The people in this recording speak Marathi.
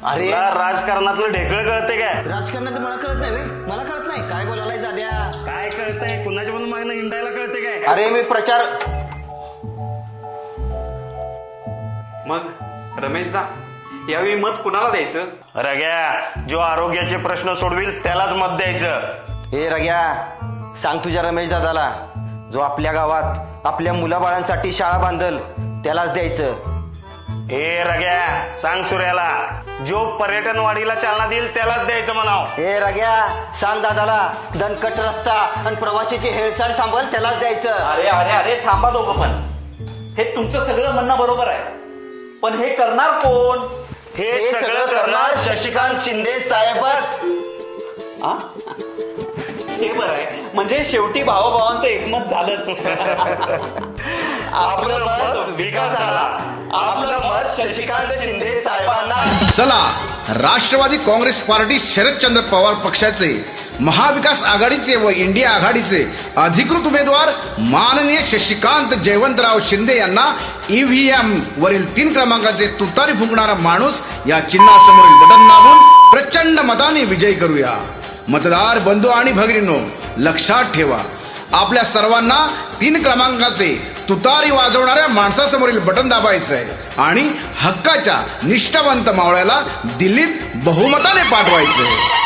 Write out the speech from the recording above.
अरे राजकारणातलं ढेकळ कळते काय? राजकारणाचं मला कळत नाही बे. मला कळत नाही काय बोलायला दाद्या. काय कळतंय? कुणाच्या पण मागणं हिंडायला कळते काय? अरे मी प्रचार. मग रमेशदा यावेळी मत कुणाला द्यायचं? रग्या, जो आरोग्याचे प्रश्न सोडविल त्यालाच मत द्यायचं. ए रग्या, सांग तुझ्या रमेश दादाला, जो आपल्या गावात आपल्या मुलाबाळांसाठी शाळा बांधल त्यालाच द्यायचं. ए रग्या, सांग सूर्याला, जो पर्यटन वाढीला चालना देईल त्यालाच द्यायचं म्हणाव. ए रग्या, सांग दादाला, दणकट रस्ता आणि प्रवाशीची हेळसांड थांबल त्यालाच द्यायचं. अरे अरे अरे थांबा दोघं पण. हे तुमचं सगळं म्हणणं बरोबर आहे, पण हे करणार कोण? हे सगळं करणार शशिकांत शिंदे साहेबच. आ? हे बरं आहे, म्हणजे शेवटी भावाभावांचं एकमत झालंच. आपलं मत विकासाला, आपलं मत शशिकांत शिंदे साहेबांना. चला, राष्ट्रवादी काँग्रेस पार्टी शरदचंद्र पवार पक्षाचे, महाविकास आघाडीचे व इंडिया आघाडीचे अधिकृत उमेदवार माननीय शशिकांत जयवंतराव शिंदे यांना EVM वरील 3 क्रमांकाचे तुतारी फुंकणारा माणूस या चिन्हासमोरील बटन दाबून प्रचंड मताने विजयी करूया. मतदार बंधू आणि भगिनींनो, लक्षात ठेवा, आपल्या सर्वांना 3 क्रमांकाचे तुतारी वाजवणाऱ्या माणसासमोरील बटन दाबायचं आहे आणि हक्काच्या निष्ठावंत मावळ्याला दिल्लीत बहुमताने पाठवायचं आहे.